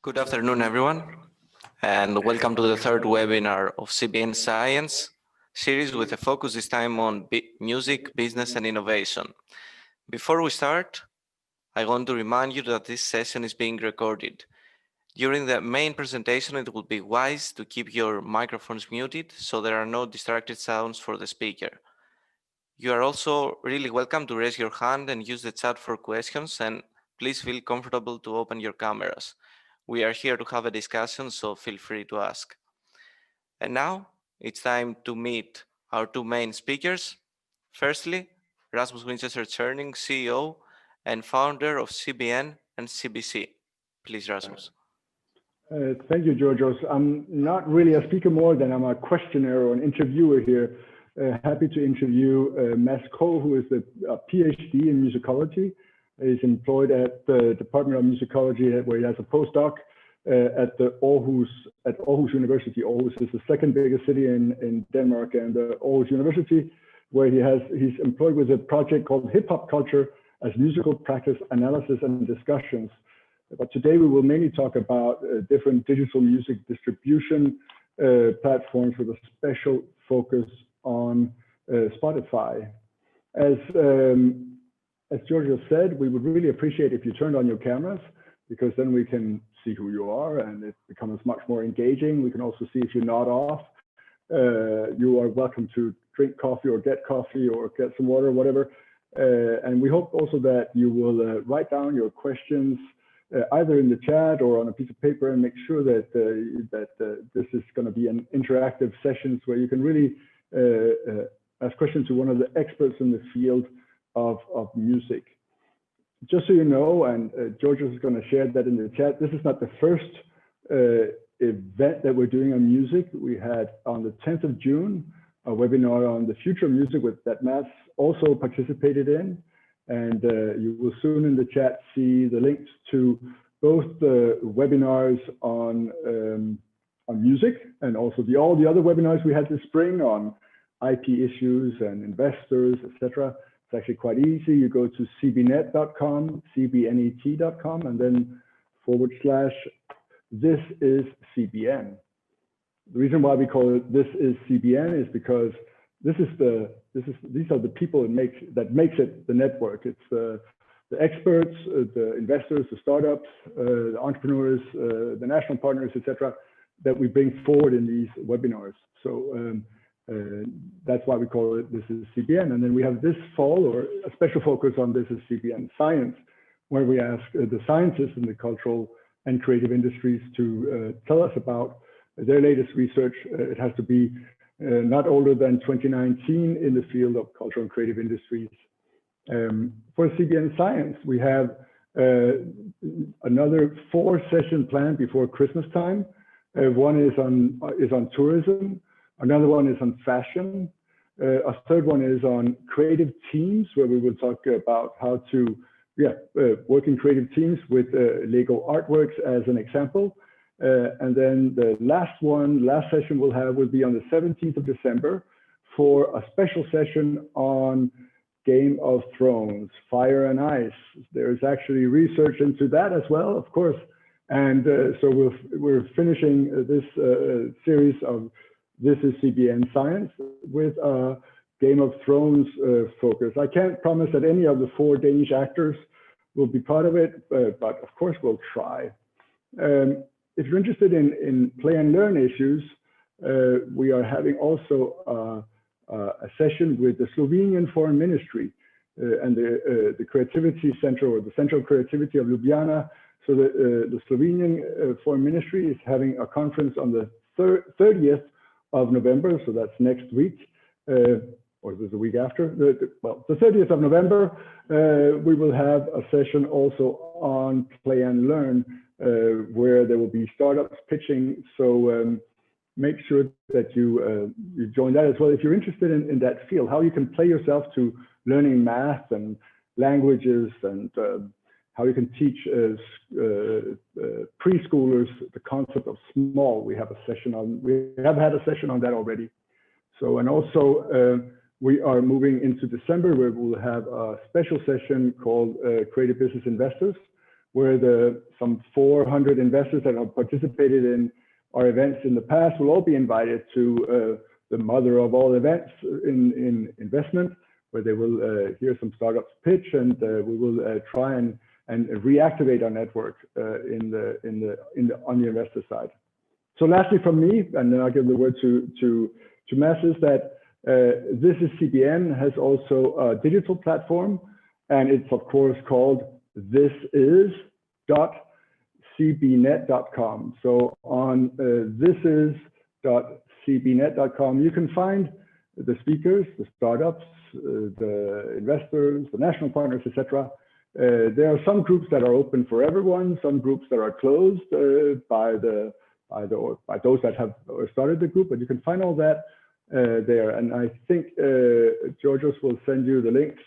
Good afternoon, everyone, and welcome to the third webinar of CBN Science series with a focus this time on music, business, and innovation. Before we start, I want to remind you that this session is being recorded. During the main presentation, it would be wise to keep your microphones muted so there are no distracted sounds for the speaker. You are also really welcome to raise your hand and use the chat for questions, and please feel comfortable to open your cameras. We are here to have a discussion, so feel free to ask. And now it's time to meet our two main speakers. Firstly, Rasmus Winchester-Cherning, CEO and founder of CBN and CBC. Please, Rasmus. Thank you, Georgios. I'm not really a speaker more than I'm a questioner or an interviewer here. Happy to interview Mads Krogh, who is a PhD in musicology. He's employed at the Department of Musicology, where he has a postdoc at Aarhus University. Aarhus is the second biggest city in Denmark, and Aarhus University, where he's employed with a project called Hip Hop Culture as musical practice analysis and discussions. But today we will mainly talk about different digital music distribution platforms with a special focus on Spotify. As Georgios said, we would really appreciate if you turned on your cameras, because then we can see who you are and it becomes much more engaging. We can also see if you nod off. You are welcome to drink coffee or get some water or whatever. And we hope also that you will write down your questions either in the chat or on a piece of paper, and make sure that this is going to be an interactive sessions where you can really ask questions to one of the experts in the field of music. Just so you know, and Georgios is going to share that in the chat, this is not the first event that we're doing on music. We had on the 10th of June a webinar on the future of music that Mads also participated in. And you will soon in the chat see the links to both the webinars on music and also all the other webinars we had this spring on IP issues and investors, etc. It's actually quite easy. You go to cbnet.com, cbnet.com, and then / this is CBN. The reason why we call it this is CBN is because these are the people that makes it the network. It's the experts, the investors, the startups, the entrepreneurs, the national partners, etc., that we bring forward in these webinars. So that's why we call it This is CBN. And then we have this fall, or a special focus on This is CBN Science, where we ask the scientists in the cultural and creative industries to tell us about their latest research. It has to be not older than 2019 in the field of cultural and creative industries. For CBN Science, we have another 4-session planned before Christmas time. One is on tourism. Another one is on fashion. A third one is on creative teams, where we will talk about how to work in creative teams with Lego artworks as an example. And then the last session will be on the 17th of December for a special session on Game of Thrones, Fire and Ice. There's actually research into that as well, of course. And so we're finishing this series of This is CBN Science with a Game of Thrones focus. I can't promise that any of the 4 Danish actors will be part of it, but of course we'll try. If you're interested in play and learn issues, we are having also a session with the Slovenian Foreign Ministry and the Creativity Center, or the Central Creativity of Ljubljana. So the Slovenian Foreign Ministry is having a conference on the 30th of November, so that's next week, or is it the week after? The 30th of November, we will have a session also on play and learn, where there will be startups pitching. So make sure that you join that as well. If you're interested in that field, how you can play yourself to learning math and languages, and how you can teach preschoolers the concept of small. We have had a session on that already. So, and also we are moving into December, where we'll have a special session called Creative Business Investors, where some 400 investors that have participated in our events in the past will all be invited to the mother of all events in investment, where they will hear some startups pitch, and we will try and reactivate our network on the investor side. So lastly from me, and then I'll give the word to Mads, is that This is CBN has also a digital platform, and it's of course called thisis.cbnet.com. So on thisis.cbnet.com, you can find the speakers, the startups, the investors, the national partners, etc. There are some groups that are open for everyone, some groups that are closed by those that have started the group, but you can find all that there. And I think Georgios will send you the links.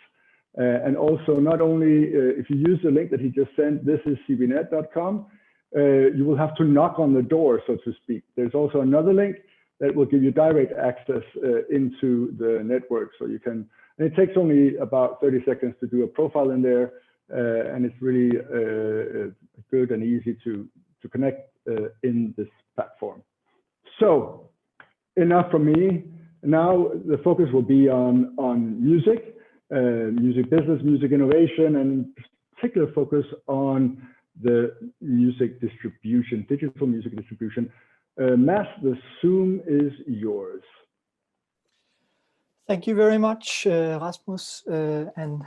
And also, not only if you use the link that he just sent, this is cbnet.com, you will have to knock on the door, so to speak. There's also another link that will give you direct access into the network. So you can, and it takes only about 30 seconds to do a profile in there. And it's really good and easy to connect in this platform. So enough from me. Now the focus will be on music, music business, music innovation, and particular focus on the music distribution, digital music distribution. Mads, the Zoom is yours. Thank you very much, Rasmus, and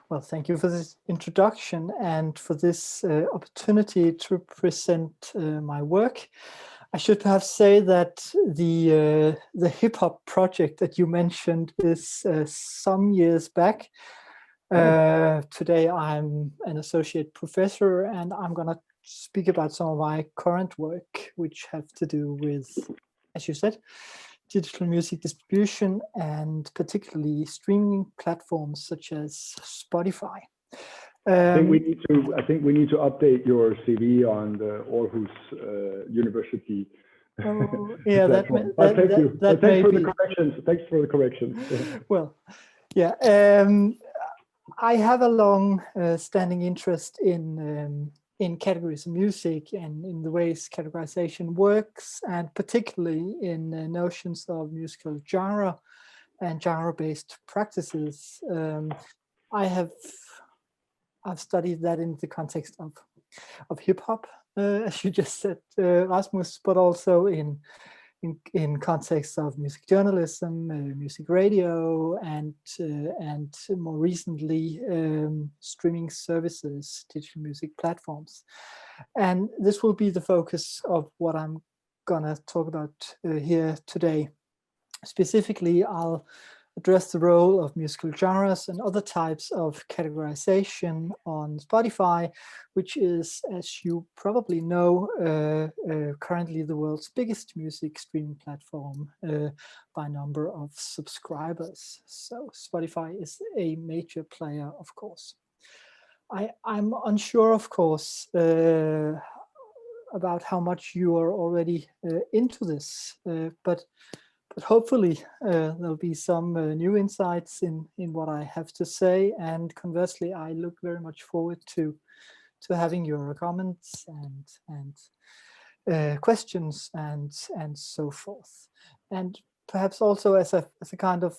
well, thank you for this introduction and for this opportunity to present my work. I should perhaps say that the hip hop project that you mentioned is some years back. Today I'm an associate professor, and I'm going to speak about some of my current work, which have to do with, as you said, digital music distribution, and particularly streaming platforms such as Spotify. I think we need to update your CV on the Aarhus University. Oh, yeah, thanks for the corrections. Well, yeah, I have a long standing interest in categories of music and in the ways categorization works, and particularly in notions of musical genre and genre-based practices. I've studied that in the context of hip hop, as you just said, Rasmus, but also in context of music journalism, music radio, and more recently streaming services, digital music platforms. And this will be the focus of what I'm gonna talk about here today. Specifically, I'll address the role of musical genres and other types of categorization on Spotify, which is, as you probably know, currently the world's biggest music streaming platform by number of subscribers. So Spotify is a major player, of course. I'm unsure, of course, about how much you are already into this, but hopefully there'll be some new insights in what I have to say, and conversely, I look very much forward to having your comments and questions and so forth. And perhaps also as a kind of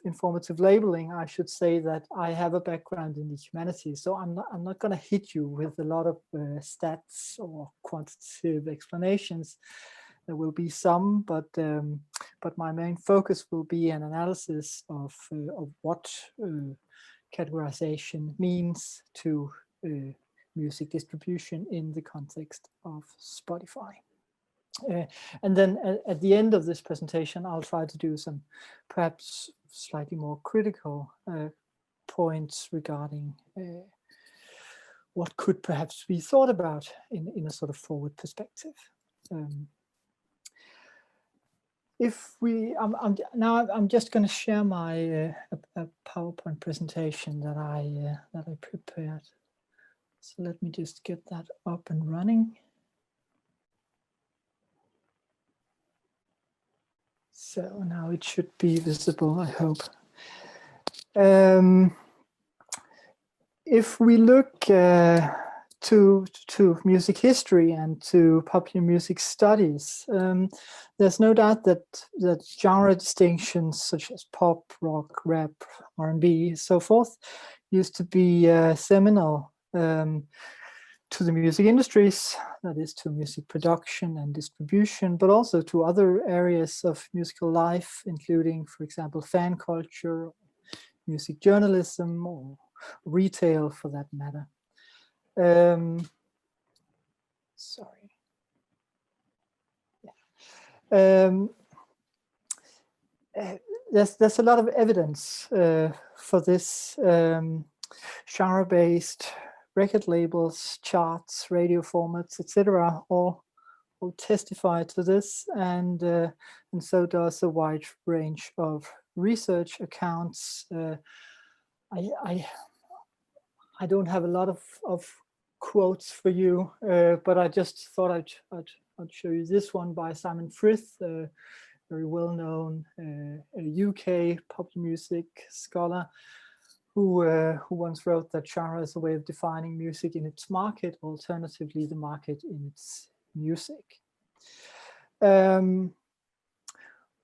informative labeling, I should say that I have a background in the humanities, so I'm not going to hit you with a lot of stats or quantitative explanations. There will be some, but my main focus will be an analysis of what categorization means to music distribution in the context of Spotify. And then at the end of this presentation, I'll try to do some perhaps slightly more critical points regarding what could perhaps be thought about in a sort of forward perspective. I'm just going to share my a PowerPoint presentation that I prepared. So let me just get that up and running. So now it should be visible, I hope. If we look to to music history and to popular music studies, there's no doubt that genre distinctions such as pop, rock, rap, R&B, so forth, used to be seminal to the music industries, that is to music production and distribution, but also to other areas of musical life, including, for example, fan culture, music journalism, or retail for that matter. Sorry. Yeah. There's a lot of evidence for this genre-based record labels, charts, radio formats, etc. all testify to this, and so does a wide range of research accounts. I don't have a lot of quotes for you, but I just thought I'd show you this one by Simon Frith, a very well-known UK popular music scholar, who once wrote that genre is a way of defining music in its market, alternatively the market in its music.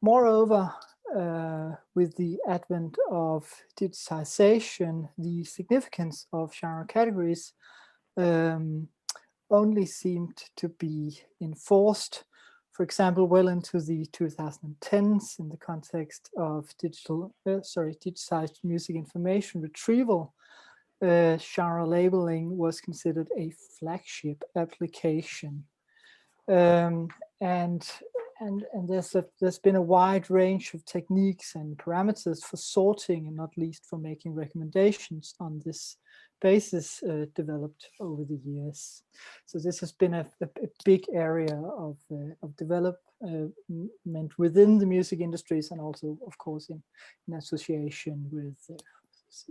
Moreover, with the advent of digitization, the significance of genre categories only seemed to be enforced, for example, well into the 2010s in the context of digitized music information retrieval. Genre labeling was considered a flagship application, and there's been a wide range of techniques and parameters for sorting, and not least for making recommendations on this basis developed over the years. So this has been a big area of development within the music industries, and also, of course, in association with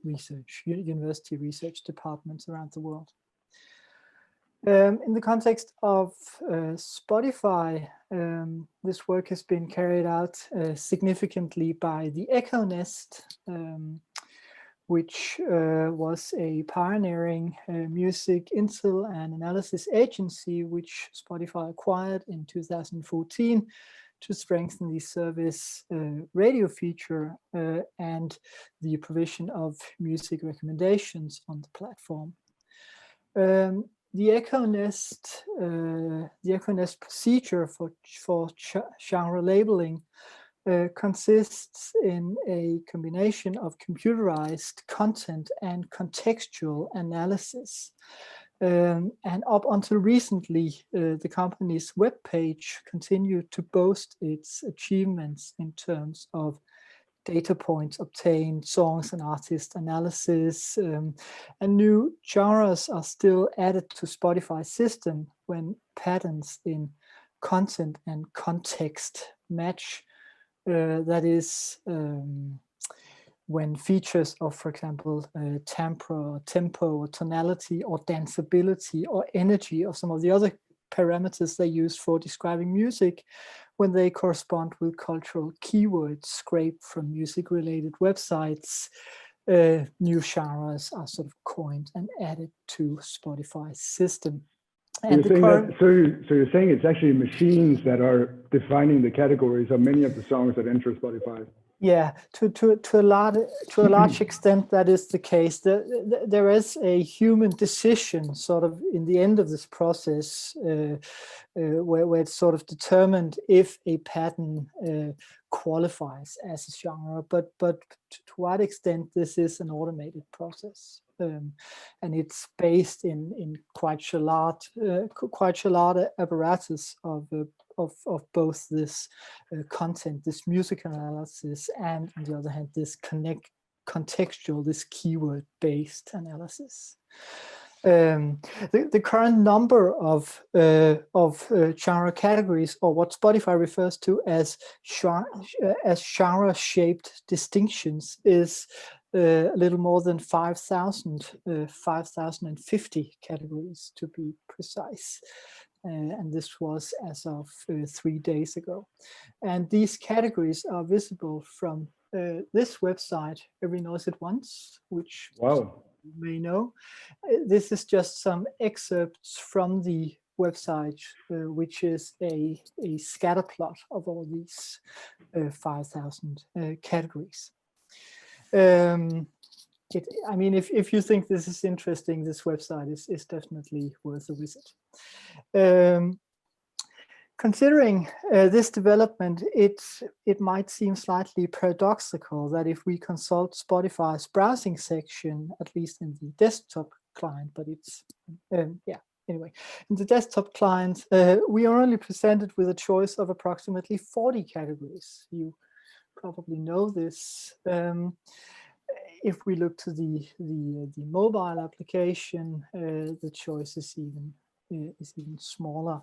research, university research departments around the world. In the context of Spotify, this work has been carried out significantly by the Echo Nest, which was a pioneering music intel and analysis agency, which Spotify acquired in 2014 to strengthen the service radio feature and the provision of music recommendations on the platform. The Echo Nest procedure for genre labeling consists in a combination of computerized content and contextual analysis. And up until recently, the company's webpage continued to boast its achievements in terms of data points obtained, songs and artist analysis, and new genres are still added to Spotify's system when patterns in content and context match. That is, when features of, for example, tempo, or tonality, or danceability, or energy, or some of the other parameters they use for describing music, when they correspond with cultural keywords scraped from music-related websites, new genres are sort of coined and added to Spotify's system. And so you're saying it's actually machines that are defining the categories of many of the songs that enter Spotify? Yeah, to a large extent that is the case. There is a human decision sort of in the end of this process where it's sort of determined if a pattern qualifies as a genre, but to what extent this is an automated process. And it's based in quite a large apparatus of both this content, this music analysis, and on the other hand, this contextual, this keyword-based analysis. The current number of genre categories, or what Spotify refers to as genre-shaped distinctions, is a little more than 5,050 categories to be precise. And this was as of 3 days ago. And these categories are visible from this website, Every Noise at Once, which wow. you may know. This is just some excerpts from the website, which is a scatter plot of all these 5,000 categories. I mean, if you think this is interesting, this website is definitely worth a visit. Considering this development, it might seem slightly paradoxical that if we consult Spotify's browsing section, at least in the desktop client, but it's, anyway, in the desktop client, we are only presented with a choice of approximately 40 categories. You probably know this. If we look to the mobile application, the choice is even smaller.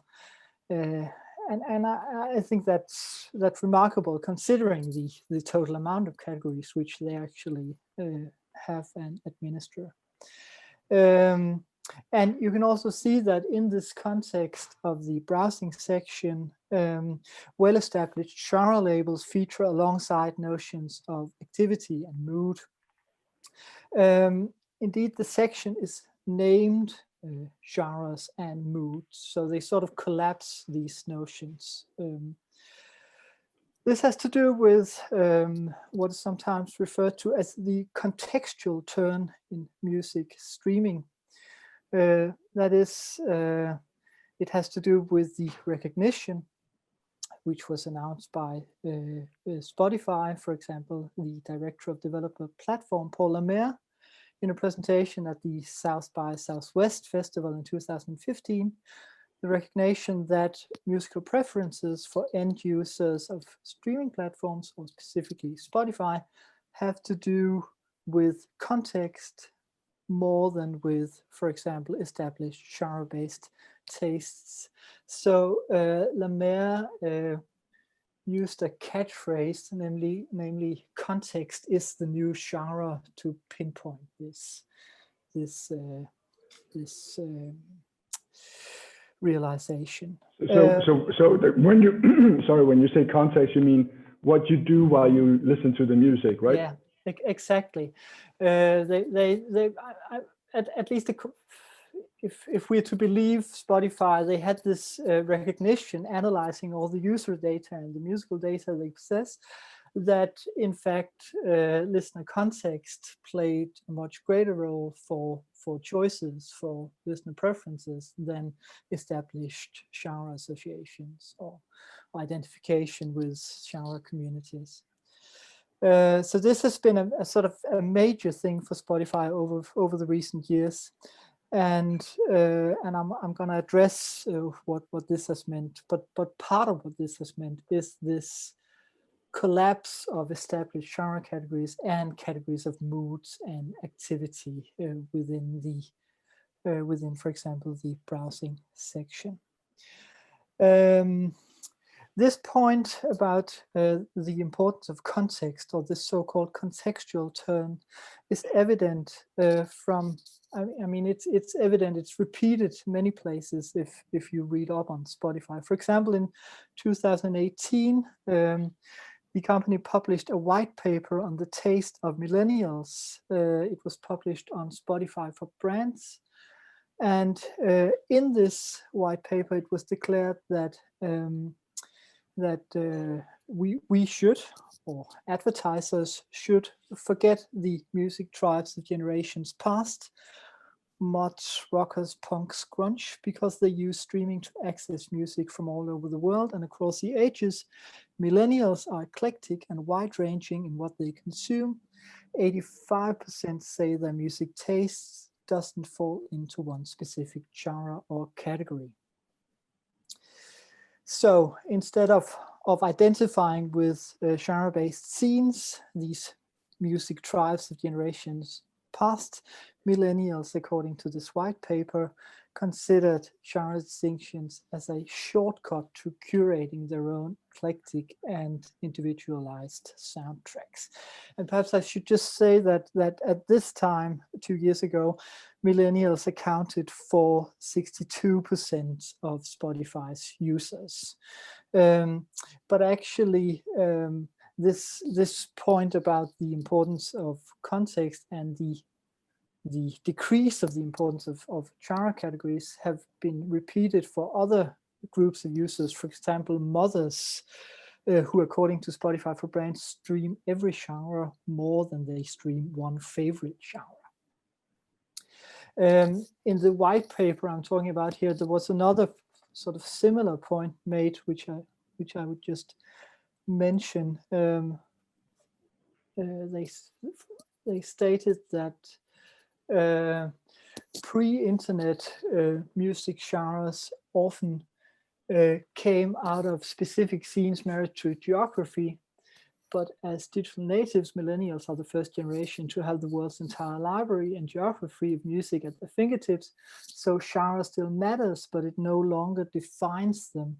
And I think that's remarkable, considering the total amount of categories which they actually have and administer. And you can also see that in this context of the browsing section, well-established genre labels feature alongside notions of activity and mood. Indeed, the section is named genres and moods, so they sort of collapse these notions. This has to do with what is sometimes referred to as the contextual turn in music streaming. That is, it has to do with the recognition, which was announced by Spotify, for example, the director of developer platform, Paul Lemaire, in a presentation at the South by Southwest Festival in 2015, the recognition that musical preferences for end users of streaming platforms, or specifically Spotify, have to do with context more than with, for example, established genre-based tastes. So Lemaire used a catchphrase, namely context is the new genre, to pinpoint this realization. So when you when you say context, you mean what you do while you listen to the music, right? Yeah, exactly. At least if we're to believe Spotify, they had this recognition, analyzing all the user data and the musical data they possess, that in fact listener context played a much greater role for choices, for listener preferences, than established genre associations or identification with genre communities. So this has been a sort of a major thing for Spotify over the recent years, and I'm going to address what this has meant. But part of what this has meant is this collapse of established genre categories and categories of moods and activity within, for example, the browsing section. This point about the importance of context, or this so-called contextual turn, is evident from. I mean, it's evident. It's repeated many places if you read up on Spotify. For example, in 2018, the company published a white paper on the taste of millennials. It was published on Spotify for Brands, and in this white paper, it was declared that. We should, or advertisers should, forget the music tribes of generations past, mods, rockers, punks, grunge, because they use streaming to access music from all over the world and across the ages. Millennials are eclectic and wide-ranging in what they consume. 85% say their music tastes doesn't fall into one specific genre or category. So instead of identifying with genre-based scenes, these music tribes of generations past, millennials, according to this white paper, considered genre distinctions as a shortcut to curating their own eclectic and individualized soundtracks. And perhaps I should just say that at this time, 2 years ago, millennials accounted for 62% of Spotify's users. But actually, this point about the importance of context and the the decrease of the importance of genre categories have been repeated for other groups of users. For example, mothers who, according to Spotify for Brands, stream every genre more than they stream one favorite genre. In the white paper I'm talking about here, there was another sort of similar point made, which I would just mention. They stated that pre-internet music genres often came out of specific scenes married to geography, but as digital natives, millennials are the first generation to have the world's entire library and geography of music at their fingertips. So genre still matters, but it no longer defines them.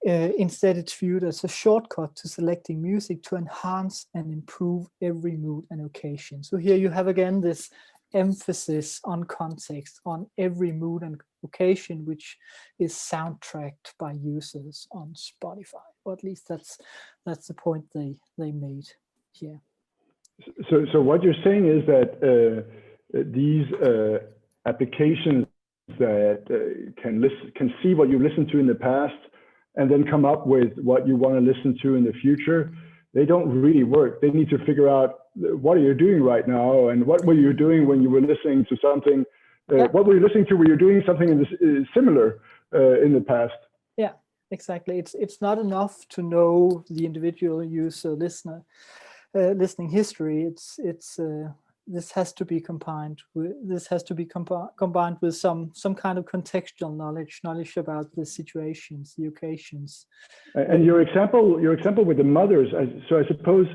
Instead, it's viewed as a shortcut to selecting music to enhance and improve every mood and occasion. So here you have again this emphasis on context, on every mood and occasion, which is soundtracked by users on Spotify. Or at least that's the point they made here. So what you're saying is that these applications that can see what you listened to in the past and then come up with what you want to listen to in the future, they don't really work. They need to figure out what are you doing right now, and what were you doing when you were listening to something. What were you listening to when you're doing something similar in the past? Yeah, exactly. It's not enough to know the individual user listener listening history. This has to be combined with some kind of contextual knowledge about the situations, the occasions. And your example with the mothers, so I suppose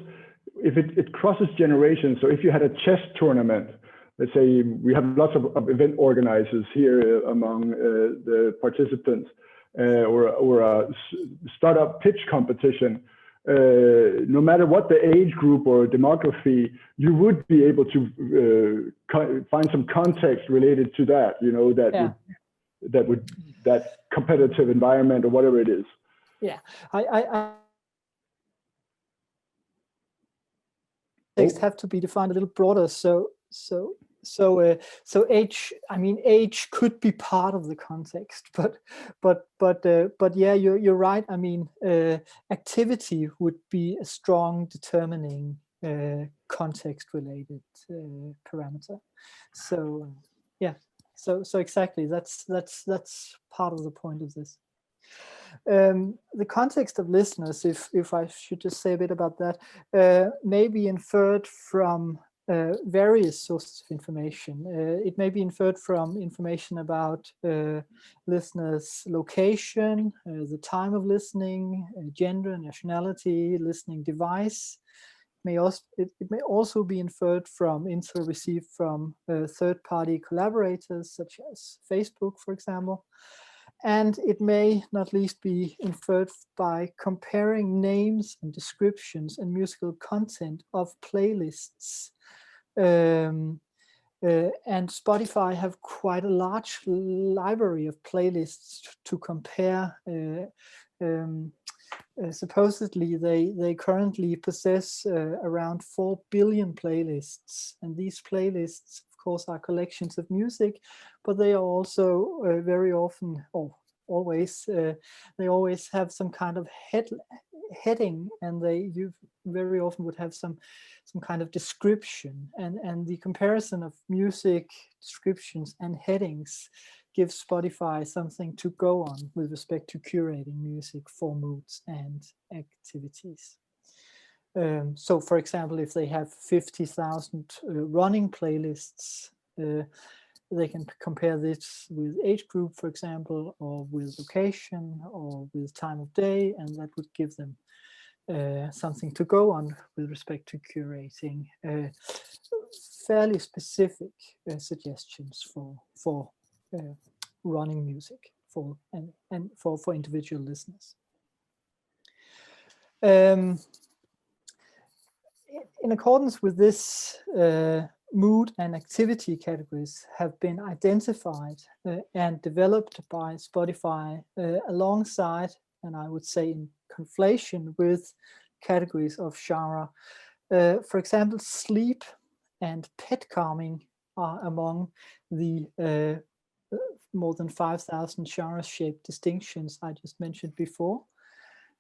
if it crosses generations, so if you had a chess tournament, let's say we have lots of event organizers here among the participants, or a startup pitch competition, no matter what the age group or demography, you would be able to find some context related to that, that competitive environment or whatever it is. Yeah, I have to be defined a little broader. So age, age could be part of the context, but yeah, you're right. Activity would be a strong determining context-related parameter. So yeah, so exactly, that's part of the point of this. The context of listeners, if I should just say a bit about that, may be inferred from various sources of information. It may be inferred from information about listeners' location, the time of listening, gender, nationality, listening device. It may also be inferred from info received from third-party collaborators such as Facebook, for example. And it may not least be inferred by comparing names and descriptions and musical content of playlists. And Spotify have quite a large library of playlists to compare. Supposedly, they currently possess around 4 billion playlists, and these playlists, of course, are collections of music, but they are also very often, or always, they always have some kind of heading, and you very often would have some kind of description, and the comparison of music descriptions and headings gives Spotify something to go on with respect to curating music for moods and activities. So, for example, if they have 50,000 running playlists, they can compare this with age group, for example, or with location, or with time of day, and that would give them something to go on with respect to curating fairly specific suggestions for running music for individual listeners. In accordance with this, mood and activity categories have been identified and developed by Spotify alongside, and I would say in conflation with, categories of genre. For example, sleep and pet calming are among the more than 5,000 genre-shaped distinctions I just mentioned before.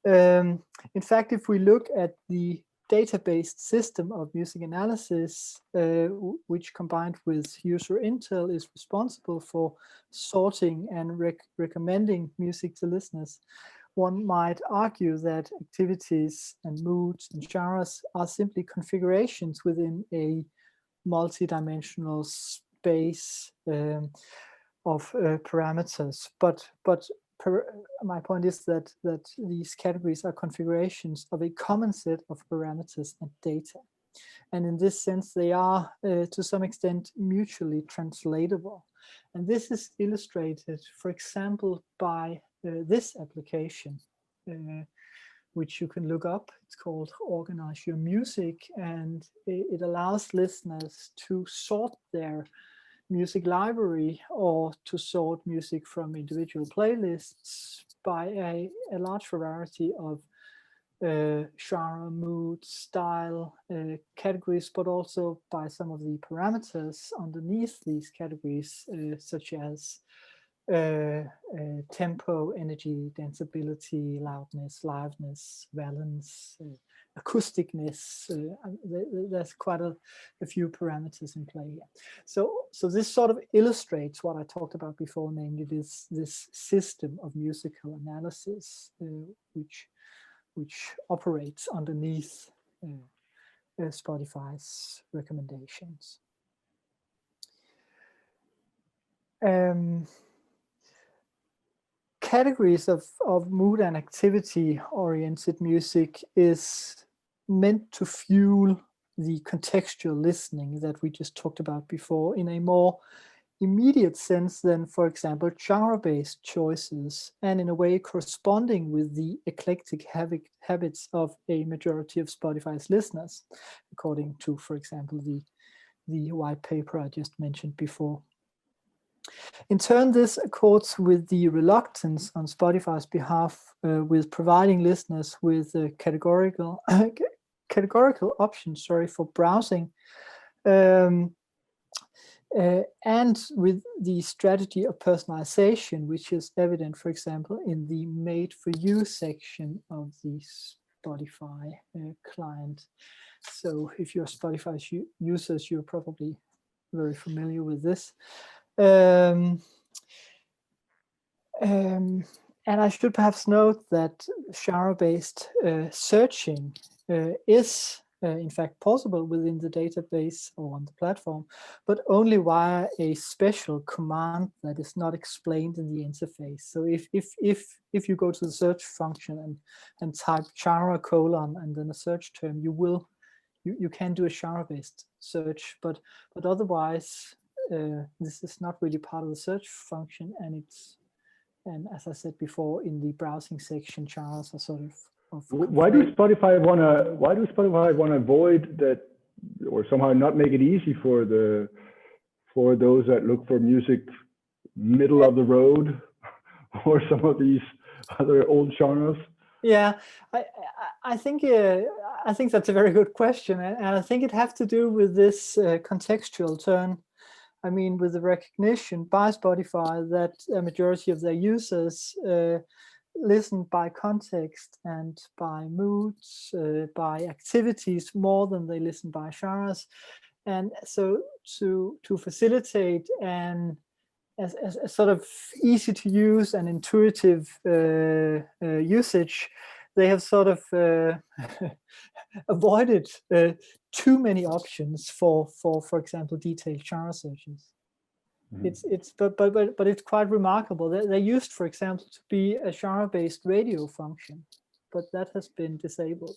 In fact, if we look at the database system of music analysis, which combined with user intel is responsible for sorting and recommending music to listeners, one might argue that activities and moods and genres are simply configurations within a multi-dimensional space of parameters. But my point is that these categories are configurations of a common set of parameters and data. And in this sense, they are to some extent mutually translatable. And this is illustrated, for example, by this application, which you can look up. It's called Organize Your Music, and it allows listeners to sort their music library or to sort music from individual playlists by a large variety of genre, mood, style, categories, but also by some of the parameters underneath these categories, such as tempo, energy, danceability, loudness, liveness, valence, acousticness. There's quite a few parameters in play here. So this sort of illustrates what I talked about before, namely this system of musical analysis, which operates underneath Spotify's recommendations. Categories of mood and activity oriented music is meant to fuel the contextual listening that we just talked about before in a more immediate sense than, for example, genre-based choices, and in a way corresponding with the eclectic habits of a majority of Spotify's listeners, according to, for example, the white paper I just mentioned before. In turn, this accords with the reluctance on Spotify's behalf with providing listeners with categorical options, for browsing, and with the strategy of personalization, which is evident, for example, in the Made for You section of the Spotify client. So if you're Spotify's users, you're probably very familiar with this. And I should perhaps note that genre-based searching is in fact possible within the database or on the platform, but only via a special command that is not explained in the interface. So if you go to the search function and type genre : and then a search term, you can do a genre-based search, but otherwise this is not really part of the search function, and as I said before, in the browsing section, genres are sort of why do Spotify want to avoid that, or somehow not make it easy for those that look for music middle of the road, or some of these other old genres? Yeah, I think that's a very good question, and I think it has to do with this contextual turn. I mean, with the recognition by Spotify that a majority of their users listen by context and by moods, by activities more than they listen by genres, and so to facilitate a sort of easy to use and intuitive usage, they have sort of avoided too many options for example, detailed genre searches. Mm-hmm. But it's quite remarkable. They used, for example, to be a genre-based radio function, but that has been disabled.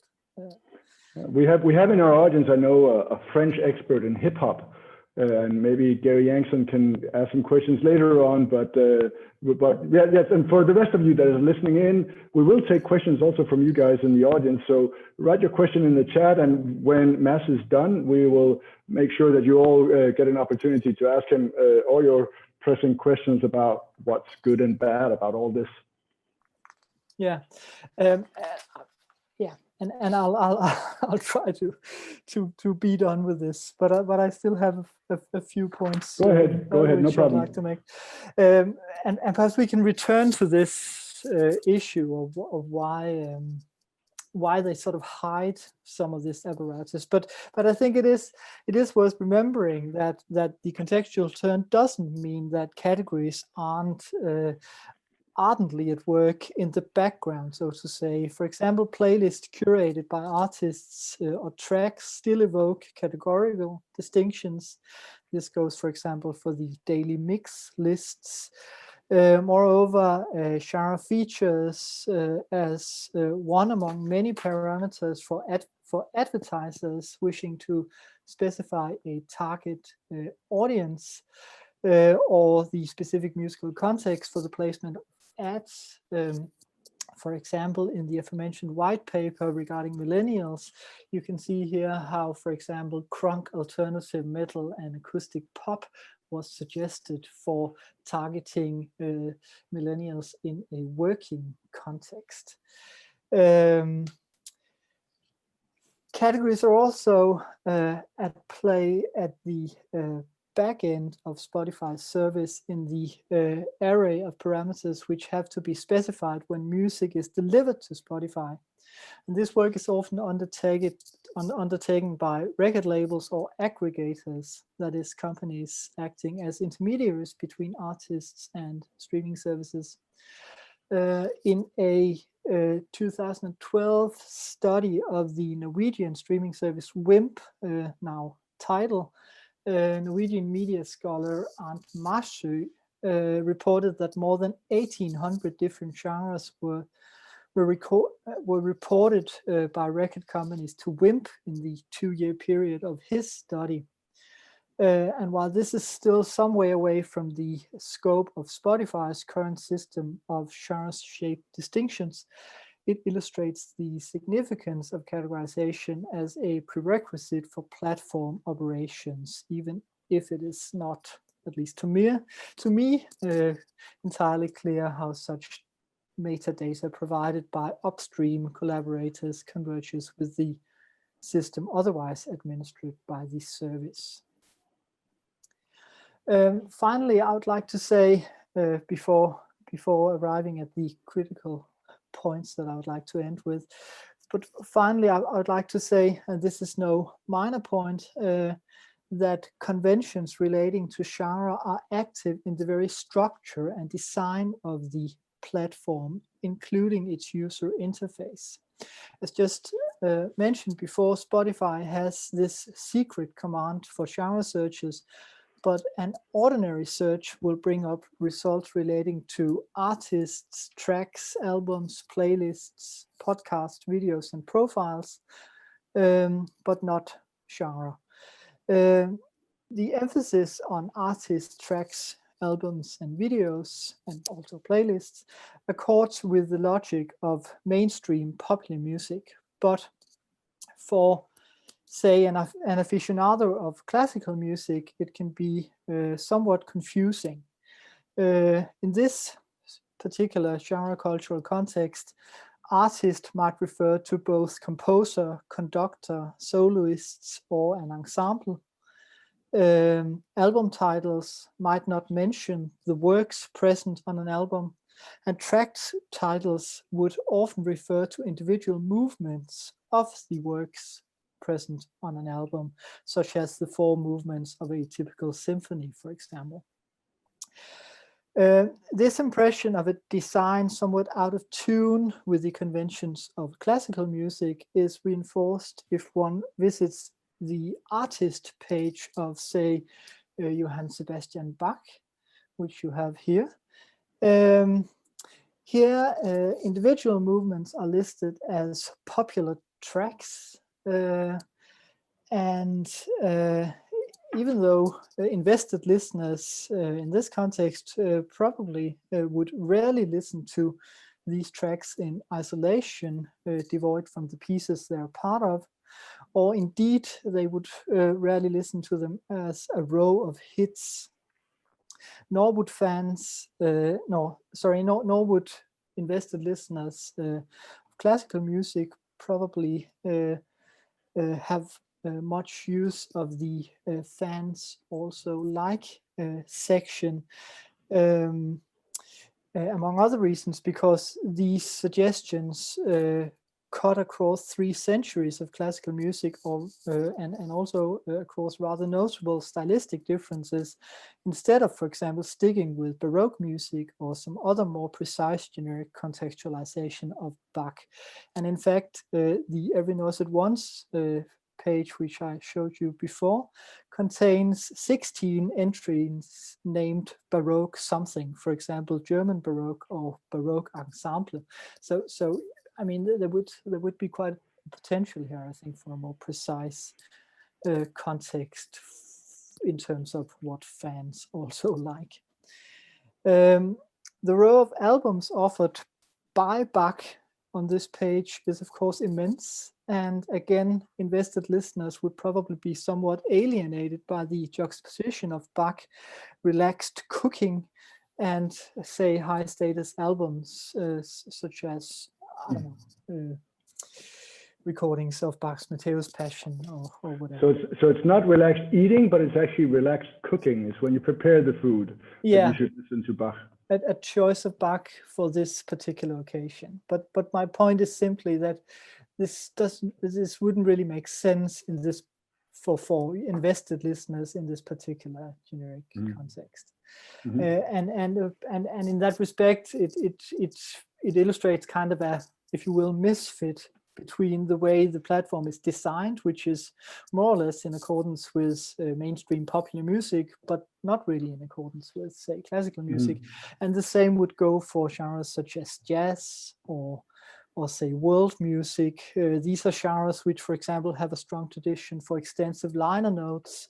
We have in our audience, I know, a French expert in hip hop. And maybe Gary Yankson can ask some questions later on, but yeah, yes. And for the rest of you that is listening in, we will take questions also from you guys in the audience. So write your question in the chat, and when Mads is done, we will make sure that you all get an opportunity to ask him all your pressing questions about what's good and bad about all this. Yeah, yeah. and I'll try to be done with this, but I still have a few points. Go ahead, no problem. I'd like to make, and perhaps we can return to this issue of why they sort of hide some of this apparatus. But I think it is worth remembering that the contextual turn doesn't mean that categories aren't ardently at work in the background, so to say. For example, playlists curated by artists or tracks still evoke categorical distinctions. This goes, for example, for the daily mix lists. Moreover, genre features as one among many parameters for advertisers wishing to specify a target audience or the specific musical context for the placement of ads. For example, in the aforementioned white paper regarding millennials, you can see here how, for example, crunk, alternative metal, and acoustic pop was suggested for targeting millennials in a working context. Categories are also at play at the back end of Spotify's service in the array of parameters which have to be specified when music is delivered to Spotify. And this work is often undertaken by record labels or aggregators, that is, companies acting as intermediaries between artists and streaming services. In a 2012 study of the Norwegian streaming service WIMP, now Tidal, Norwegian media scholar Arnt Marsø reported that more than 1,800 different genres were reported by record companies to WIMP in the 2-year period of his study. And while this is still some way away from the scope of Spotify's current system of genre-shaped distinctions, it illustrates the significance of categorization as a prerequisite for platform operations, even if it is not, at least to me, entirely clear how such metadata provided by upstream collaborators converges with the system otherwise administered by the service. Finally, I would like to say, before arriving at the critical points that I would like to end with, but finally I would like to say, and this is no minor point, that conventions relating to genre are active in the very structure and design of the platform, including its user interface. As just mentioned before, Spotify has this secret command for genre searches, but an ordinary search will bring up results relating to artists, tracks, albums, playlists, podcasts, videos, and profiles, but not genre. The emphasis on artists, tracks, albums, and videos, and also playlists, accords with the logic of mainstream popular music, but for, say, an aficionado of classical music, it can be somewhat confusing. In this particular genre cultural context, artist might refer to both composer, conductor, soloists, or an ensemble. Album titles might not mention the works present on an album, and track titles would often refer to individual movements of the works present on an album, such as the 4 movements of a typical symphony, for example. This impression of a design somewhat out of tune with the conventions of classical music is reinforced if one visits the artist page of, say, Johann Sebastian Bach, which you have here. Here, individual movements are listed as popular tracks, and even though invested listeners in this context probably would rarely listen to these tracks in isolation, devoid from the pieces they're part of, or indeed they would rarely listen to them as a row of hits, nor would nor would invested listeners of classical music probably have much use of the fans also like section, among other reasons, because these suggestions cut across 3 centuries of classical music, and also across rather notable stylistic differences, instead of, for example, sticking with Baroque music or some other more precise generic contextualization of Bach. And in fact, the Every Noise at Once page, which I showed you before, contains 16 entries named Baroque something, for example, German Baroque or Baroque ensemble. So I mean, there would be quite potential here, I think, for a more precise context in terms of what fans also like. The row of albums offered by Bach on this page is, of course, immense. And again, invested listeners would probably be somewhat alienated by the juxtaposition of Bach relaxed cooking and, say, high status albums such as, I don't know, recordings of Bach's Matthäus Passion or whatever. So it's not relaxed eating, but it's actually relaxed cooking. It's when you prepare the food that you should listen to Bach. A choice of Bach for this particular occasion. But my point is simply that this wouldn't really make sense in this for invested listeners in this particular generic context. And in that respect, it illustrates kind of a, if you will, misfit between the way the platform is designed, which is more or less in accordance with mainstream popular music, but not really in accordance with, say, classical music. And the same would go for genres such as jazz or say world music. These are genres which, for example, have a strong tradition for extensive liner notes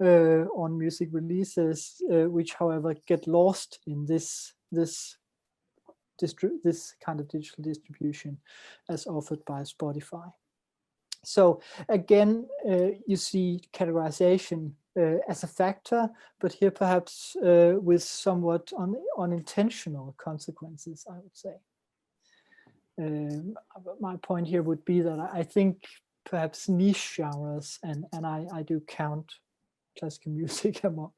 on music releases, which, however, get lost in this kind of digital distribution as offered by Spotify. So again, you see categorization as a factor, but here perhaps with somewhat unintentional consequences, I would say. My point here would be that I think perhaps niche genres, and I do count classical music among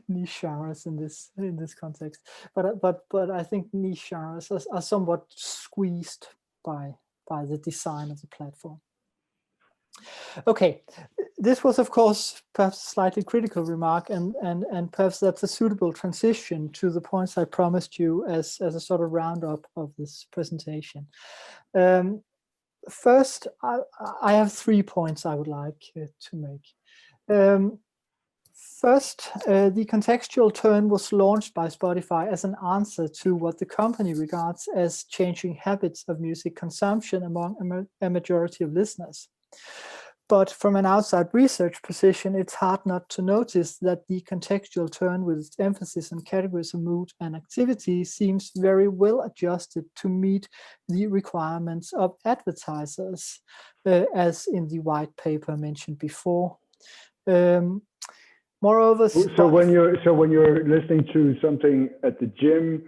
niche genres in this context, but I think niche genres are somewhat squeezed by the design of the platform. Okay, this was, of course, perhaps a slightly critical remark, and perhaps that's a suitable transition to the points I promised you as a sort of roundup of this presentation. First, I have 3 points I would like to make. First, the contextual turn was launched by Spotify as an answer to what the company regards as changing habits of music consumption among a majority of listeners. But from an outside research position, it's hard not to notice that the contextual turn, with its emphasis on categories of mood and activity, seems very well adjusted to meet the requirements of advertisers, as in the white paper mentioned before. Moreover, so when you're listening to something at the gym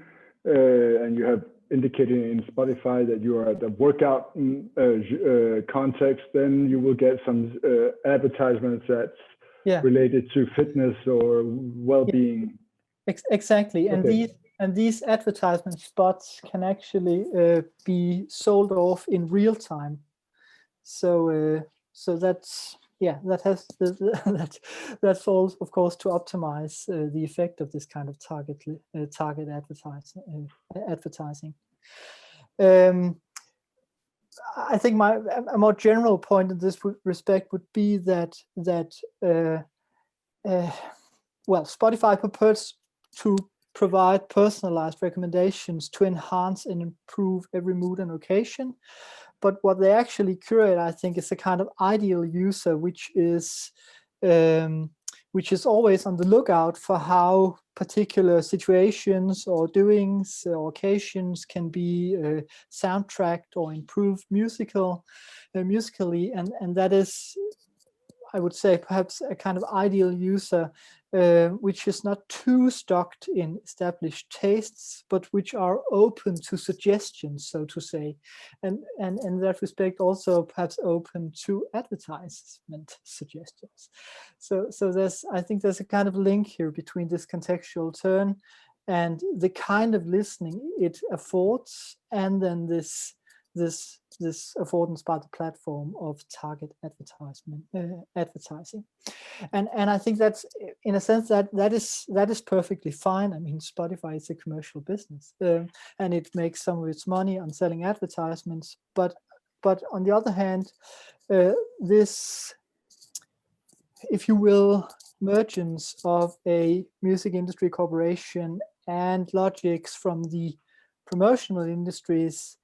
and you have indicated in Spotify that you are at the workout context, then you will get some advertisements that's related to fitness or well-being. Exactly, and these advertisement spots can actually be sold off in real time. So that's. Yeah, that falls, of course, to optimize the effect of this kind of target advertising. I think a more general point in this respect would be that Spotify purports to provide personalized recommendations to enhance and improve every mood and occasion. But what they actually curate, I think, is a kind of ideal user, which is always on the lookout for how particular situations or doings or occasions can be soundtracked or improved musically, and that is, I would say, perhaps a kind of ideal user which is not too stuck in established tastes, but which are open to suggestions, so to say, and in that respect also perhaps open to advertisement suggestions. So I think there's a kind of link here between this contextual turn and the kind of listening it affords, and then this affordance by the platform of target advertising, and I think that's, in a sense, that is perfectly fine. I mean, Spotify is a commercial business, and it makes some of its money on selling advertisements. But on the other hand, this, if you will, mergence of a music industry corporation and logics from the promotional industries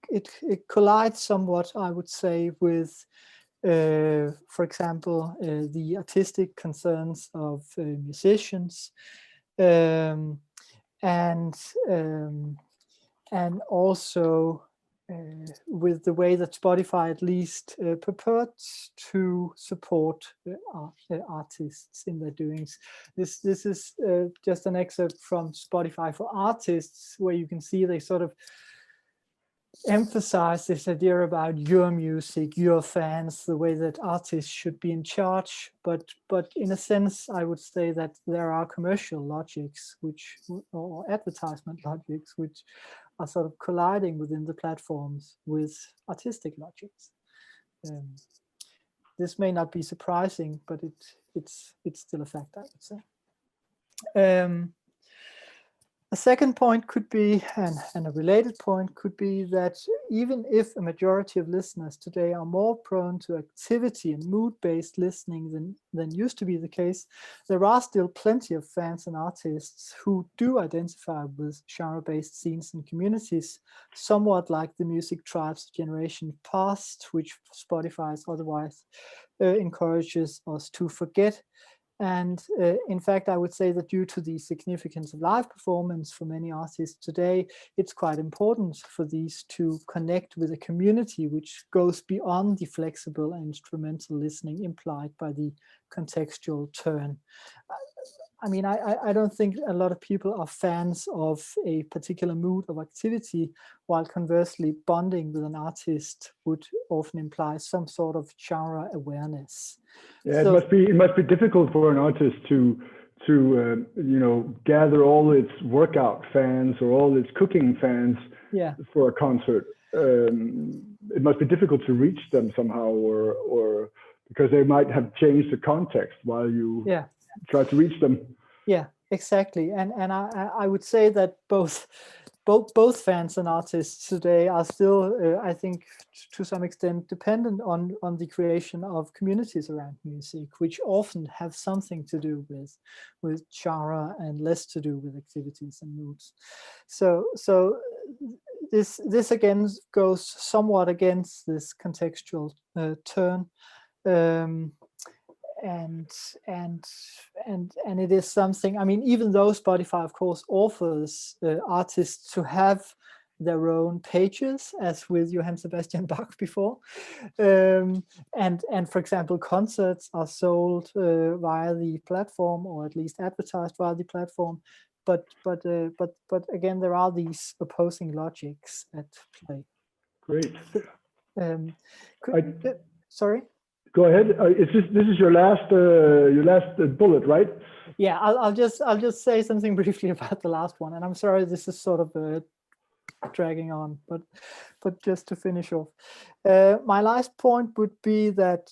it collides somewhat, I would say, with, for example, the artistic concerns of musicians, and also with the way that Spotify at least purports to support artists in their doings. This is just an excerpt from Spotify for Artists, where you can see they sort of emphasize this idea about your music, your fans, the way that artists should be in charge. But in a sense, I would say that there are commercial logics or advertisement logics which are sort of colliding within the platforms with artistic logics. This may not be surprising, but it's still a fact, I would say. A second point could be, and a related point could be, that even if a majority of listeners today are more prone to activity and mood-based listening than used to be the case, there are still plenty of fans and artists who do identify with genre-based scenes and communities, somewhat like the music tribes of generation past, which Spotify otherwise encourages us to forget. And in fact, I would say that due to the significance of live performance for many artists today, it's quite important for these to connect with a community which goes beyond the flexible and instrumental listening implied by the contextual turn. I mean, I don't think a lot of people are fans of a particular mood of activity, while conversely bonding with an artist would often imply some sort of genre awareness. Yeah, so, it must be difficult for an artist to gather all its workout fans or all its cooking fans for a concert. It must be difficult to reach them somehow, or because they might have changed the context while you try to reach them. Yeah, exactly. And I would say that both fans and artists today are still, I think, to some extent dependent on the creation of communities around music, which often have something to do with genre and less to do with activities and moods. So this again goes somewhat against this contextual turn. And it is something, I mean, even though Spotify, of course, offers artists to have their own pages, as with Johann Sebastian Bach before, and for example, concerts are sold via the platform, or at least advertised via the platform. But again, there are these opposing logics at play. Great. Sorry. Go ahead. This is your last bullet, right? Yeah, I'll just say something briefly about the last one, and I'm sorry this is sort of dragging on, but just to finish off, my last point would be that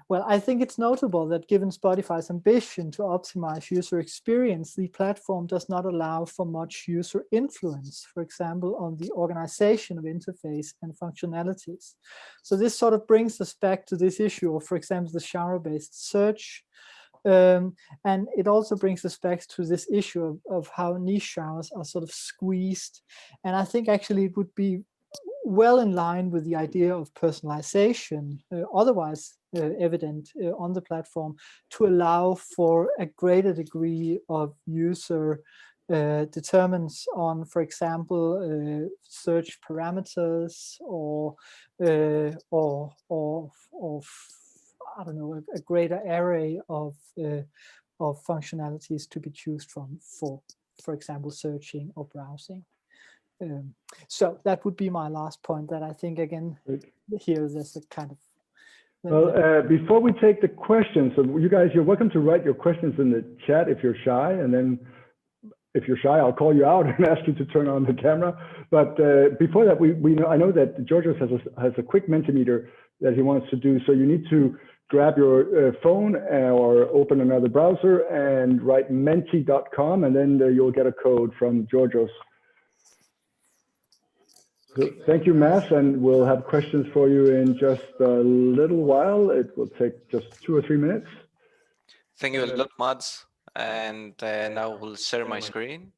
well, I think it's notable that given Spotify's ambition to optimize user experience, the platform does not allow for much user influence, for example, on the organization of interface and functionalities. So this sort of brings us back to this issue of, for example, the genre-based search. And it also brings us back to this issue of how niche genres are sort of squeezed. And I think actually it would be well in line with the idea of personalization, otherwise evident on the platform, to allow for a greater degree of user determinants on, for example, search parameters or I don't know, a greater array of functionalities to be chosen from for example, searching or browsing. So that would be my last point, that I think, again, here there's a kind of... Well, before we take the questions, so you guys, you're welcome to write your questions in the chat if you're shy, and then if you're shy, I'll call you out and ask you to turn on the camera. But before that, I know that Georgios has a quick Mentimeter that he wants to do. So you need to grab your phone or open another browser and write menti.com, and then you'll get a code from Georgios. So thank you, Mads, and we'll have questions for you in just a little while. It will take just 2 or 3 minutes. Thank you a lot, Mads. And now we'll share my screen.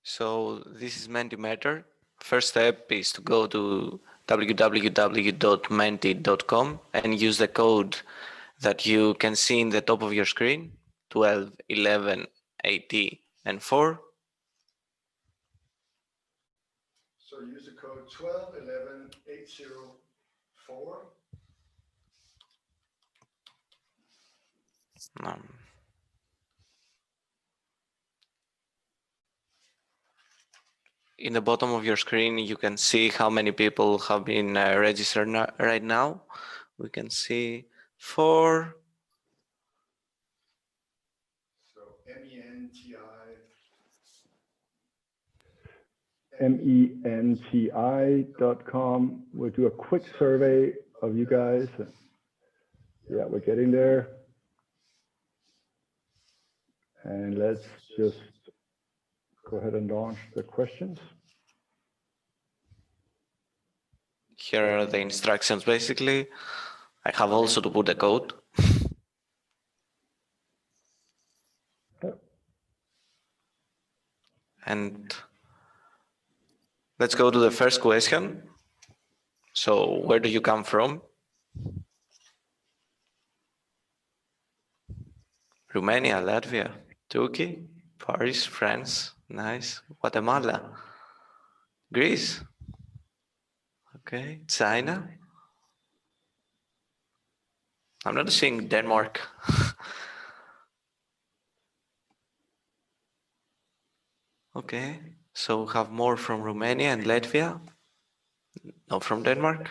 So this is Mentimeter. First step is to go to www.menti.com and use the code that you can see in the top of your screen, 12, 11, 80, and 4. So use the code 12, 11, 80, 4. In the bottom of your screen, you can see how many people have been registered right now. We can see 4. So menti.com. We'll do a quick survey of you guys. Yeah, we're getting there. And let's just go ahead and launch the questions. Here are the instructions, basically. I have also to put the code. And let's go to the first question. So where do you come from? Romania, Latvia, Turkey, Paris, France, nice. Guatemala, Greece, okay, China. I'm not seeing Denmark. Okay, so we have more from Romania and Latvia. Not from Denmark.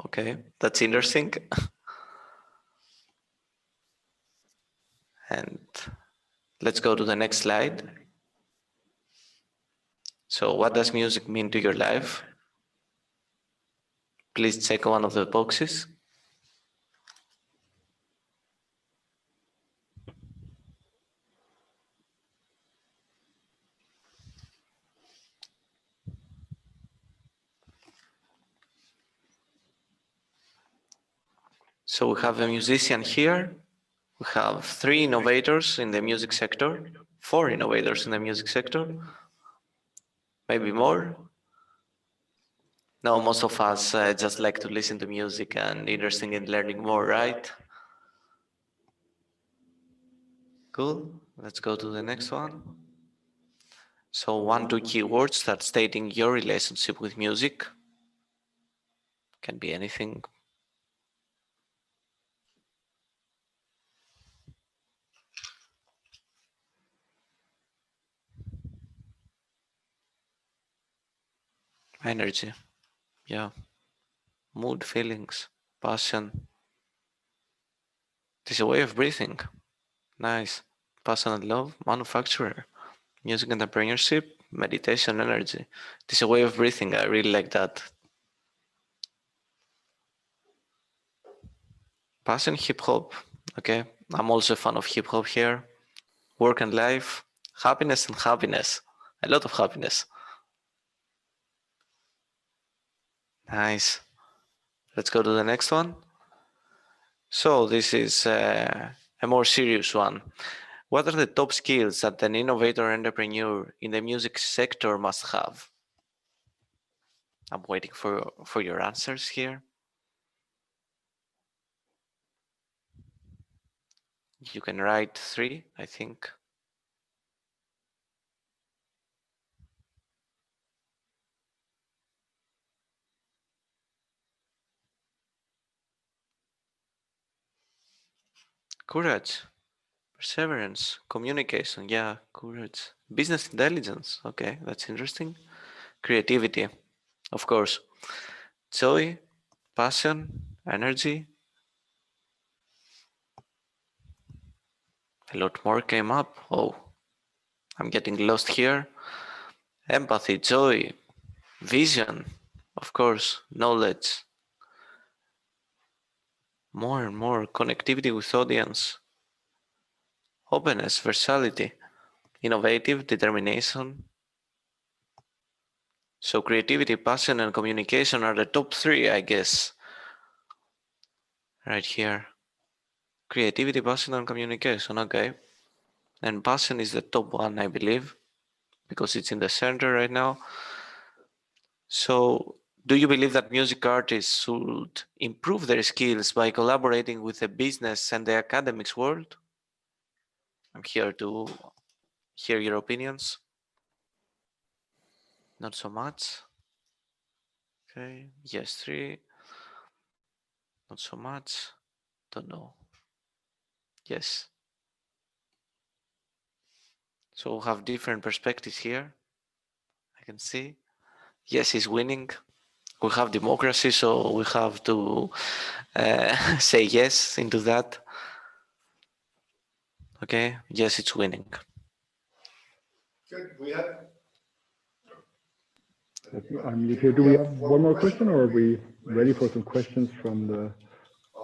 Okay, that's interesting. And let's go to the next slide. So what does music mean to your life? Please check one of the boxes. So we have a musician here. We have 3 innovators in the music sector, 4 innovators in the music sector, maybe more. No, most of us just like to listen to music and interested in learning more, right? Cool. Let's go to the next one. So 1, 2 keywords that stating your relationship with music. Can be anything. Energy. Yeah. Mood, feelings, passion. It is a way of breathing. Nice. Passion and love, manufacturer. Music entrepreneurship, meditation, energy. It is a way of breathing. I really like that. Passion, hip hop. Okay. I'm also a fan of hip hop here. Work and life, happiness and happiness. A lot of happiness. Nice. Let's go to the next one. So this is a more serious one. What are the top skills that an innovator entrepreneur in the music sector must have? I'm waiting for your answers here. You can write 3, I think. Courage, perseverance, communication. Yeah, courage. Business intelligence. Okay, that's interesting. Creativity, of course. Joy, passion, energy. A lot more came up. Oh, I'm getting lost here. Empathy, joy, vision, of course, knowledge. More and more connectivity with audience. Openness, versatility, innovative, determination. So creativity, passion, and communication are the top three, I guess. Right here. Creativity, passion, and communication, okay. And passion is the top one, I believe, because it's in the center right now. So, do you believe that music artists should improve their skills by collaborating with the business and the academics world? I'm here to hear your opinions. Not so much. Okay, yes, 3. Not so much. Don't know. Yes. So we have different perspectives here. I can see. Yes is winning. We have democracy, so we have to say yes into that. Okay, yes, it's winning. Good. We have. I'm here. Do we have one more question, or are we ready for some questions from the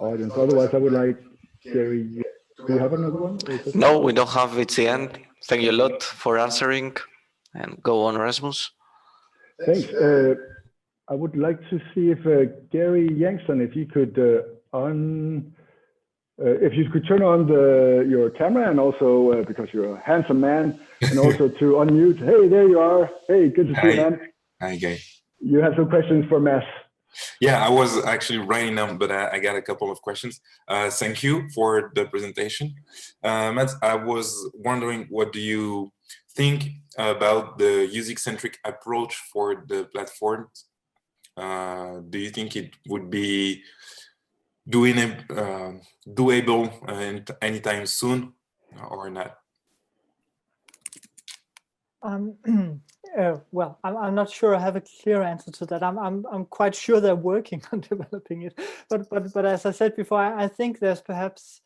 audience? Otherwise, I would like Gary. Do you have another one? No, we don't have. It's the end. Thank you a lot for answering, and go on, Rasmus. Thanks. I would like to see if Gary Yangston, if you could if you could turn on your camera, and also because you're a handsome man, and also to unmute. Hey, there you are. Hey, good to see you, man. Hi, Gay. You have some questions for Mads. Yeah, I was actually writing them, but I got a couple of questions. Thank you for the presentation. Mads, I was wondering, what do you think about the user-centric approach for the platforms? Do you think it would be doable anytime soon, or not? Well, I'm not sure I have a clear answer to that. I'm quite sure they're working on developing it, but as I said before, I think there's perhaps,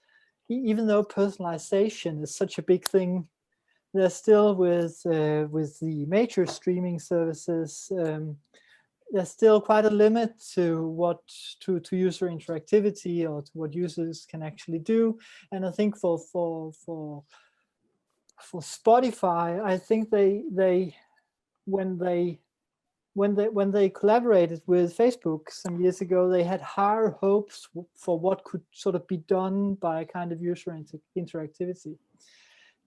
even though personalization is such a big thing, there's still with the major streaming services, there's still quite a limit to user interactivity, or to what users can actually do. And I think for Spotify, I think when they collaborated with Facebook some years ago, they had higher hopes for what could sort of be done by a kind of user interactivity,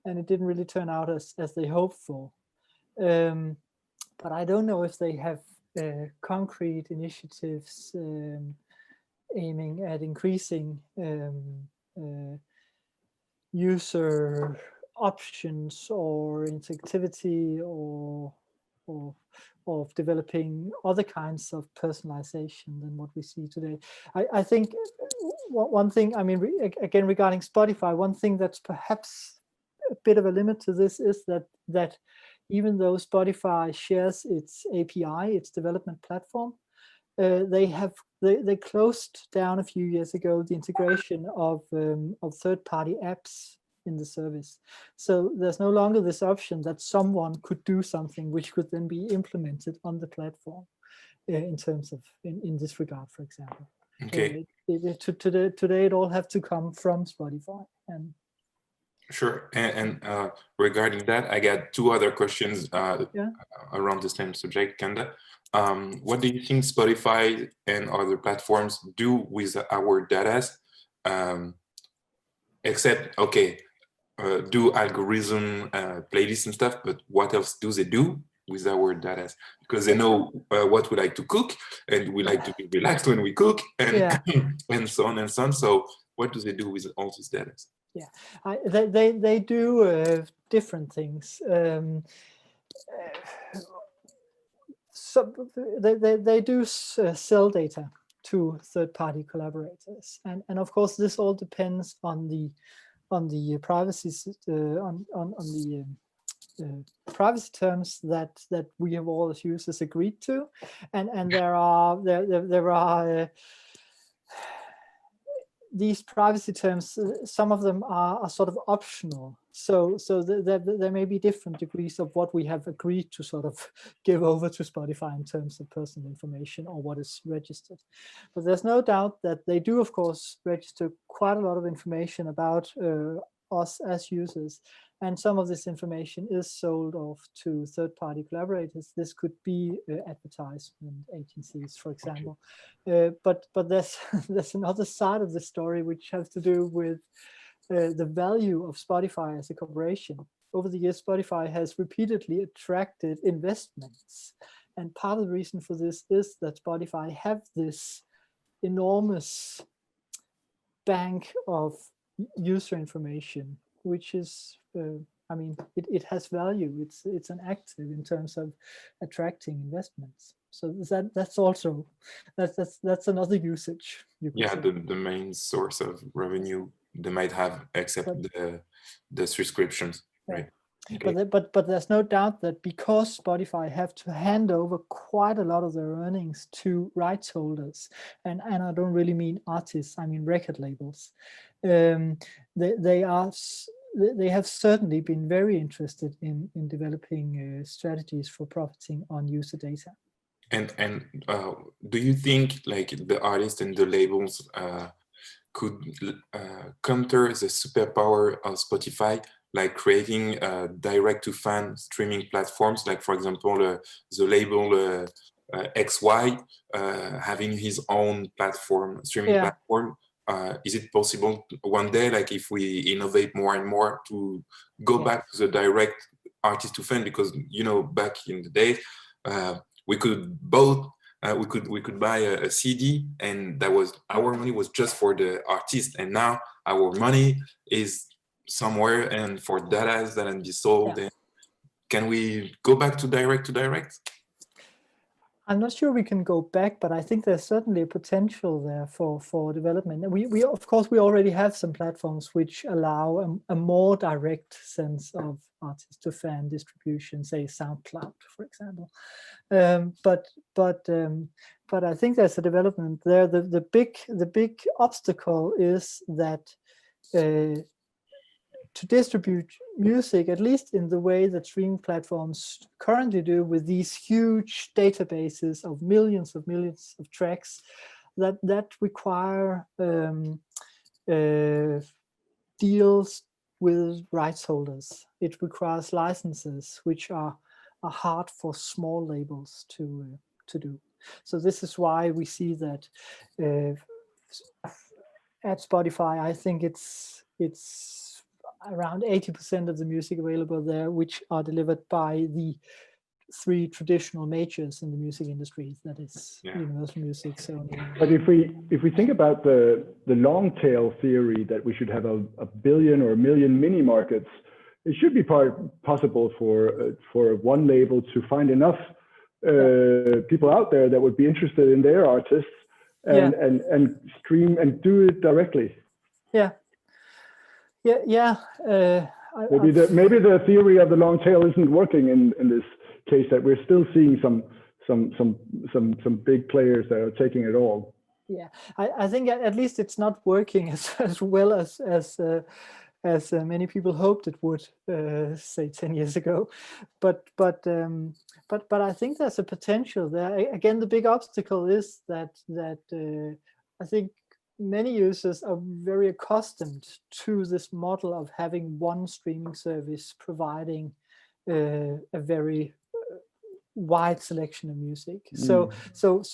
and it didn't really turn out as they hoped for. But I don't know if they have concrete initiatives aiming at increasing user options or interactivity, or of developing other kinds of personalization than what we see today. I think one thing, I mean, again, regarding Spotify, one thing that's perhaps a bit of a limit to this is that even though Spotify shares its API, its development platform, they closed down a few years ago the integration of third-party apps in the service. So there's no longer this option that someone could do something which could then be implemented on the platform in terms of, in this regard, for example. Okay. Today it all have to come from Spotify. And sure. And regarding that, I got two other questions around the same subject, Kanda. What do you think Spotify and other platforms do with our data? Except, okay, do algorithm, playlists and stuff, but what else do they do with our data? Because they know what we like to cook, and we like to be relaxed when we cook, and and so on and so on. So what do they do with all these data? Yeah, they do different things. So they do sell data to third-party collaborators. And of course, this all depends on the privacy privacy terms that we have all as users agreed to, and there are these privacy terms. Some of them are sort of optional. So there may be different degrees of what we have agreed to sort of give over to Spotify in terms of personal information or what is registered. But there's no doubt that they do, of course, register quite a lot of information about us as users. And some of this information is sold off to third-party collaborators. This could be advertisement agencies, for example. But there's another side of the story which has to do with the value of Spotify as a corporation. Over the years, Spotify has repeatedly attracted investments. And part of the reason for this is that Spotify have this enormous bank of user information, which is, I mean, it has value. It's an active in terms of attracting investments. So that's also that's another usage. Yeah, the main source of revenue they might have, except the subscriptions, right? Okay. But there's no doubt that because Spotify have to hand over quite a lot of their earnings to rights holders, and I don't really mean artists, I mean record labels. They have certainly been very interested in developing strategies for profiting on user data. And do you think like the artists and the labels could counter the superpower of Spotify, like creating direct-to-fan streaming platforms, like for example the label XY having his own platform, streaming platform? Is it possible one day, like if we innovate more and more, to go back to the direct artist to fan? Because back in the day, we could both we could buy a CD, and that was our money was just for the artist, and now our money is somewhere and for data that can be sold. And can we go back to direct? I'm not sure we can go back, but I think there's certainly a potential there for development. And we of course we already have some platforms which allow a more direct sense of artist to fan distribution, say SoundCloud, for example. But I think there's a development there. The big obstacle is that to distribute music, at least in the way that streaming platforms currently do, with these huge databases of millions of tracks, that require deals with rights holders. It requires licenses, which are hard for small labels to do. So this is why we see that at Spotify, I think it's around 80% of the music available there, which are delivered by the three traditional majors in the music industry, that is Universal Music, Sony. But if we think about the long tail theory that we should have a billion or a million mini markets, it should be possible for one label to find enough people out there that would be interested in their artists and stream and do it directly. Maybe the theory of the long tail isn't working in this case, that we're still seeing some big players that are taking it all. Yeah, I think at least it's not working as well as many people hoped it would, say 10 years ago. But I think there's a potential there. Again, the big obstacle is that I think many users are very accustomed to this model of having one streaming service providing a very wide selection of music. So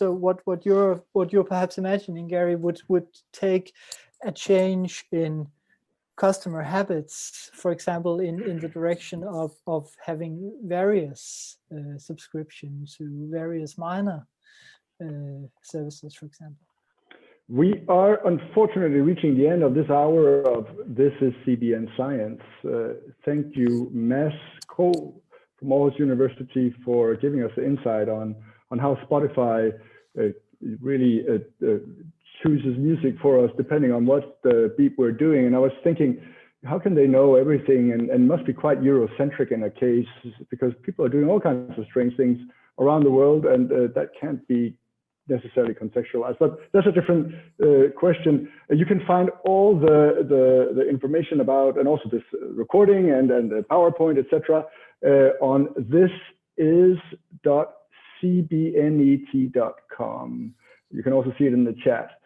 what you're perhaps imagining, Gary, would take a change in customer habits, for example, in the direction of having various subscriptions to various minor services, for example. We are unfortunately reaching the end of this hour of This is CBN Science. Thank you, Mads Krogh from Aarhus University, for giving us the insight on how Spotify really chooses music for us depending on what the beat we're doing. And I was thinking, how can they know everything, and must be quite Eurocentric in a case, because people are doing all kinds of strange things around the world, and that can't be necessarily contextualized. But that's a different question. You can find all the information about, and also this recording and the PowerPoint, etc., on thisis.cbnet.com. You can also see it in the chat.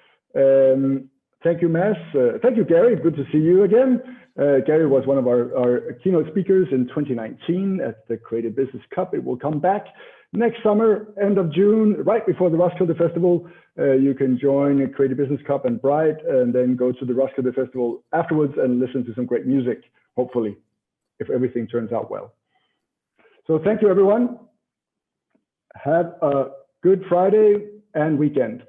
Thank you, Mads. Thank you, Gary. Good to see you again. Gary was one of our keynote speakers in 2019 at the Creative Business Cup. It will come back next summer, end of June, right before the Roskilde Festival. You can join Creative Business Cup and Bright, and then go to the Roskilde Festival afterwards and listen to some great music, hopefully, if everything turns out well. So thank you, everyone. Have a good Friday and weekend.